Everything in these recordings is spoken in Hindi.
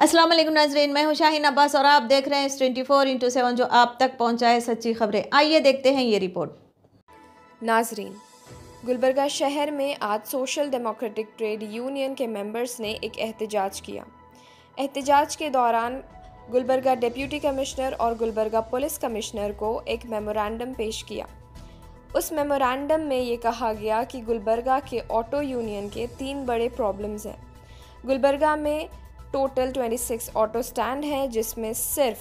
अस्सलाम वालेकुम नाज़रीन, मैं हूं शाहीन अब्बास और आप देख रहे हैं 24x7 जो आप तक पहुंचाए सच्ची खबरें। आइए देखते हैं ये रिपोर्ट। नाज़रीन, गुलबर्गा शहर में आज सोशल डेमोक्रेटिक ट्रेड यूनियन के मेंबर्स ने एक एहतजाज किया। एहतजाज के दौरान गुलबर्गा डिप्टी कमिश्नर और गुलबर्गा पुलिस कमिश्नर को एक मेमोरेंडम पेश किया। उस मेमोरेंडम में ये कहा गया कि गुलबर्गा के ऑटो यूनियन के 3 बड़े प्रॉब्लम्स हैं। गुलबर्गा में टोटल 26 ऑटो स्टैंड हैं, जिसमें सिर्फ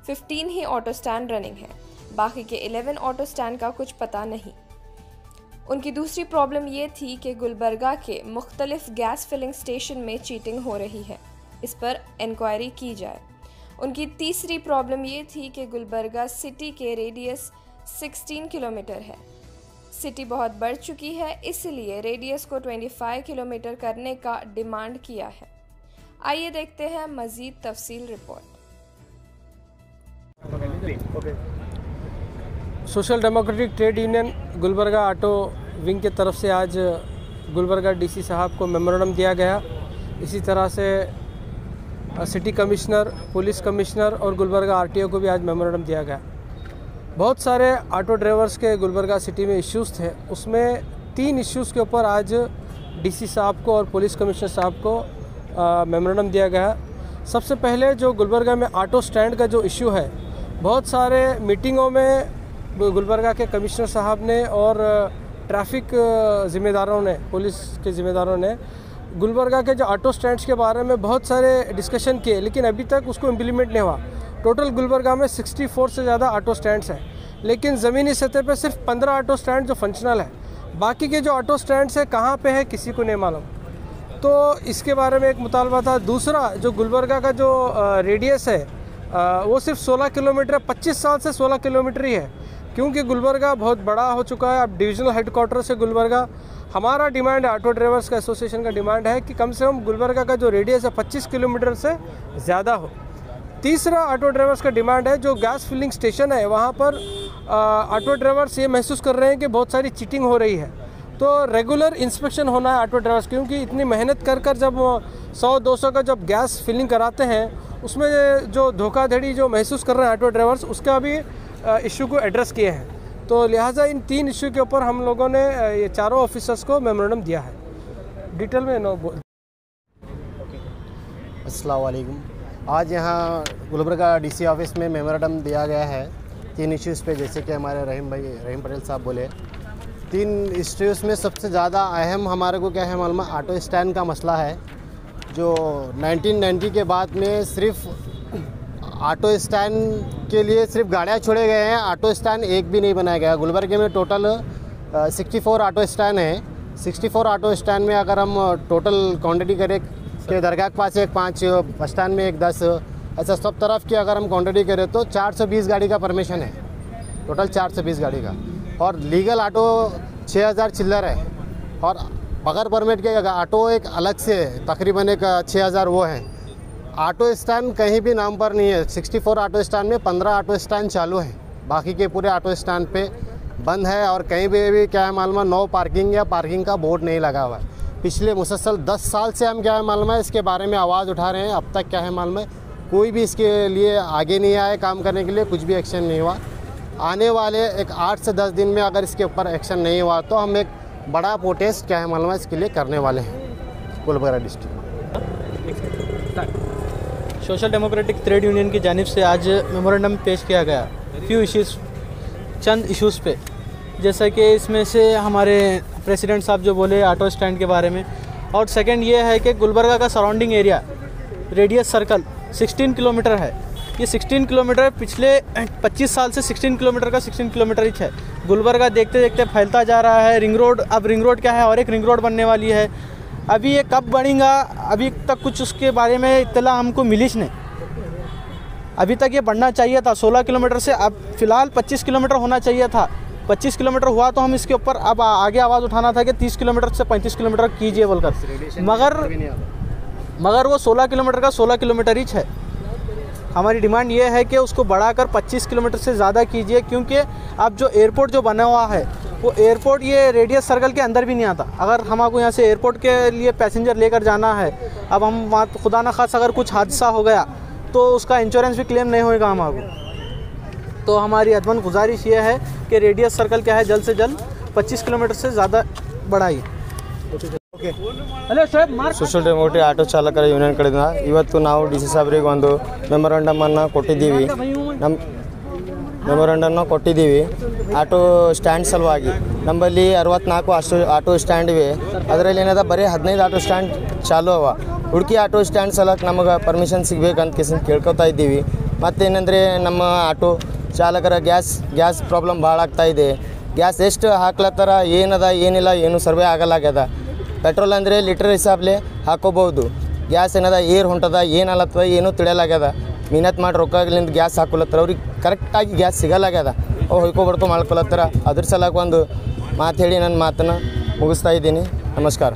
15 ही ऑटो स्टैंड रनिंग है, बाकी के 11 ऑटो स्टैंड का कुछ पता नहीं। उनकी दूसरी प्रॉब्लम ये थी कि गुलबर्गा के मुख्तलिफ गैस फिलिंग स्टेशन में चीटिंग हो रही है, इस पर इंक्वायरी की जाए। उनकी तीसरी प्रॉब्लम ये थी कि गुलबर्गा सिटी के रेडियस 16 किलोमीटर है। सिटी बहुत बढ़ चुकी है, इसलिए रेडियस को 25 किलोमीटर करने का डिमांड किया है। आइए देखते हैं मज़ीद तफसील report. Social democratic trade union Gulbarga auto wing की तरफ से आज गुलबर्गा डीसी साहब को मेमोरेंडम दिया गया। इसी तरह से सिटी कमिश्नर, पुलिस कमिश्नर और गुलबर्गा आरटीओ को भी आज मेमोरेंडम दिया गया। बहुत सारे ऑटो ड्राइवर्स के गुलबर्गा सिटी में इश्यूज़ थे, उसमें 3 इश्यूज़ के ऊपर आज डीसी साहब को और पुलिस कमिश्नर साहब को मेमोरेंडम दिया गया। सबसे पहले जो गुलबर्गा में ऑटो स्टैंड का जो इशू है, बहुत सारे मीटिंगों में गुलबर्गा के कमिश्नर साहब ने और ट्रैफिक ज़िम्मेदारों ने, पुलिस के ज़िम्मेदारों ने गुलबर्गा के जो ऑटो स्टैंड्स के बारे में बहुत सारे डिस्कशन किए, लेकिन अभी तक उसको इम्प्लीमेंट नहीं हुआ। टोटल गुलबर्गा में 64 से ज़्यादा ऑटो स्टैंड्स हैं, लेकिन ज़मीनी सतह पर सिर्फ 15 ऑटो स्टैंड जो फंक्शनल है। बाकी के जो ऑटो स्टैंड्स है कहाँ पे है किसी को नहीं मालूम। तो इसके बारे में एक मुतालबा था। दूसरा, जो गुलबर्गा का जो रेडियस है वो सिर्फ 16 किलोमीटर, 25 साल से 16 किलोमीटर ही है, क्योंकि गुलबर्गा बहुत बड़ा हो चुका है। अब डिविजनल हेडक्वार्टर से गुलबर्गा, हमारा डिमांड है, ऑटो ड्राइवर्स का एसोसिएशन का डिमांड है कि कम से कम गुलबर्गा का जो रेडियस है 25 किलोमीटर से ज़्यादा हो। तीसरा, ऑटो ड्राइवर्स का डिमांड है, जो गैस फिलिंग स्टेशन है वहाँ पर ऑटो ड्राइवर्स ये महसूस कर रहे हैं कि बहुत सारी चीटिंग हो रही है, तो रेगुलर इंस्पेक्शन होना है ऑटो ड्राइवर्स, क्योंकि इतनी मेहनत कर जब 100-200 का जब गैस फिलिंग कराते हैं, उसमें जो धोखाधड़ी जो महसूस कर रहे हैं ऑटो ड्राइवर्स, उसका भी इशू को एड्रेस किए हैं। तो लिहाजा इन 3 इशू के ऊपर हम लोगों ने ये चारों ऑफिसर्स को मेमोरेंडम दिया है। डिटेल में अस्सलाम वालेकुम। आज यहाँ गुलबर्गा डीसी ऑफिस में मेमोरेंडम दिया गया है 3 इश्यूज़ पे, जैसे कि हमारे रहीम पटेल साहब बोले। 3 इश्यूज़ में सबसे ज़्यादा अहम हमारे को क्या है मालूम है, ऑटो स्टैंड का मसला है। जो 1990 के बाद में सिर्फ ऑटो स्टैंड के लिए सिर्फ गाड़ियाँ छोड़े गए हैं, ऑटो स्टैंड एक भी नहीं बनाया गया। गुलबर्गे में टोटल 64 ऑटो स्टैंड हैं। 64 ऑटो स्टैंड में अगर हम टोटल क्वांटिटी करें कि दरगाह के पास एक 5, बस स्टैंड में एक 10, ऐसा सब तरफ की अगर हम क्वांटिटी करें तो 420 गाड़ी का परमिशन है, टोटल 420 गाड़ी का। और लीगल ऑटो 6000 चिल्लर है, और बगैर परमिट के ऑटो एक अलग से तकरीबन एक 6000 वो हैं। ऑटो स्टैंड कहीं भी नाम पर नहीं है। 64 ऑटो स्टैंड में 15 ऑटो स्टैंड चालू हैं, बाकी के पूरे ऑटो स्टैंड पे बंद है। और कहीं भी क्या है मालूम है, नो पार्किंग या पार्किंग का बोर्ड नहीं लगा हुआ है। पिछले मुसलसल 10 साल से हम क्या है मालूम है इसके बारे में आवाज़ उठा रहे हैं, अब तक क्या है मालूम है कोई भी इसके लिए आगे नहीं आए काम करने के लिए, कुछ भी एक्शन नहीं हुआ। आने वाले एक 8 से 10 दिन में अगर इसके ऊपर एक्शन नहीं हुआ तो हम एक बड़ा प्रोटेस्ट क्या है मालूम है इसके लिए करने वाले हैं Gulbarga district. Social democratic trade union की जानिब से आज मेमोरेंडम पेश किया गया फ्यू इश्यूज़, चंद इश्यूज़ पे, जैसा कि इसमें से हमारे प्रेसिडेंट साहब जो बोले ऑटो स्टैंड के बारे में, और सेकंड ये है कि गुलबर्गा का surrounding area radius circle 16 kilometre है। ये 16 किलोमीटर पिछले 25 साल से 16 किलोमीटर का 16 किलोमीटर ही है। गुलबर्गा देखते देखते फैलता जा रहा है। रिंग रोड, अब रिंग रोड क्या है, और एक रिंग रोड बनने वाली है। अभी ये कब बनेगा, अभी तक कुछ उसके बारे में इत्तला हमको मिली नहीं। अभी तक ये बढ़ना चाहिए था 16 किलोमीटर से, अब फ़िलहाल 25 किलोमीटर होना चाहिए था। 25 किलोमीटर हुआ तो हम इसके ऊपर अब आगे आवाज़ उठाना था कि 30 किलोमीटर से 35 किलोमीटर कीजिए बोलकर, मगर वो 16 किलोमीटर का 16 किलोमीटर ही है। हमारी डिमांड ये है कि उसको बढ़ाकर 25 किलोमीटर से ज़्यादा कीजिए, क्योंकि अब जो एयरपोर्ट जो बना हुआ है वो एयरपोर्ट ये रेडियस सर्कल के अंदर भी नहीं आता। अगर हमको यहाँ से एयरपोर्ट के लिए पैसेंजर लेकर जाना है, अब हम वहाँ खुदा न खास अगर कुछ हादसा हो गया तो उसका इंश्योरेंस भी क्लेम नहीं होएगा हमको। तो हमारी अदमन गुजारिश ये है कि रेडियस सर्कल क्या है जल्द से जल्द 25 किलोमीटर से ज़्यादा बढ़ाइए। ಸೋಷಿಯಲ್ ಡೆಮೋಕ್ರೆಟಿಕ್ ಆಟೋ ಚಾಲಕರ ಯೂನಿಯನ್ ಕಡೆಯಿಂದ ಇವತ್ತು ನಾವು ಡಿ ಸಿ ಸಾಹೇಬ್ರಿಗೆ ಒಂದು ಮೆಮೊರಂಡಮನ್ನು ಕೊಟ್ಟಿದ್ದೀವಿ. ನಮ್ಮ ಮೆಮೊರಂಡಮ್ನ ಕೊಟ್ಟಿದ್ದೀವಿ ಆಟೋ ಸ್ಟ್ಯಾಂಡ್ ಸಲುವಾಗಿ. ನಮ್ಮಲ್ಲಿ 64 ಆಟೋ ಸ್ಟ್ಯಾಂಡ್ ಇವೆ. ಅದರಲ್ಲಿ ಏನದ ಬರೀ 15 ಆಟೋ ಸ್ಟ್ಯಾಂಡ್ ಚಾಲು ಅವ. ಹುಡುಕಿ ಆಟೋ ಸ್ಟ್ಯಾಂಡ್ ಸಲಕ್ಕೆ ನಮಗೆ ಪರ್ಮಿಷನ್ ಸಿಗಬೇಕಂತ ಕೇಸಿಂದ ಕೇಳ್ಕೊತಾ ಇದ್ದೀವಿ. ಮತ್ತೇನೆಂದರೆ ನಮ್ಮ ಆಟೋ ಚಾಲಕರ ಗ್ಯಾಸ್ ಪ್ರಾಬ್ಲಮ್ ಭಾಳ ಆಗ್ತಾಯಿದೆ. ಗ್ಯಾಸ್ ಎಷ್ಟು ಹಾಕ್ಲತ್ತಾರ ಏನದ ಏನಿಲ್ಲ ಏನು ಸರ್ವೆ ಆಗಲಾಗ್ಯದ. ಪೆಟ್ರೋಲ್ ಅಂದರೆ ಲೀಟರ್ ಹಿಸಾಬ್ಲೆ ಹಾಕೋಬೋದು. ಗ್ಯಾಸ್ ಏನದ ಏರ್ ಹೊಂಟದ ಏನಲ್ಲತ್ತದ ಏನೂ ತಿಳಿಯಲಾಗ್ಯದ. ಮಿನತ್ ಮಾಡಿ ರೊಕ್ಕಲಿಂದ ಗ್ಯಾಸ್ ಹಾಕೊಲತ್ತಾರ, ಅವ್ರಿಗೆ ಕರೆಕ್ಟಾಗಿ ಗ್ಯಾಸ್ ಸಿಗಲಾಗ್ಯದ. ಅವು ಹೊಯ್ಕೊಬಡ್ಕೊ ಮಾಡ್ಕೊಲತ್ತಾರ. ಅದ್ರ ಸಲಕ್ಕೆ ಒಂದು ಮಾತು ಹೇಳಿ ನನ್ನ ಮಾತನ್ನು ಮುಗಿಸ್ತಾ ಇದ್ದೀನಿ. ನಮಸ್ಕಾರ.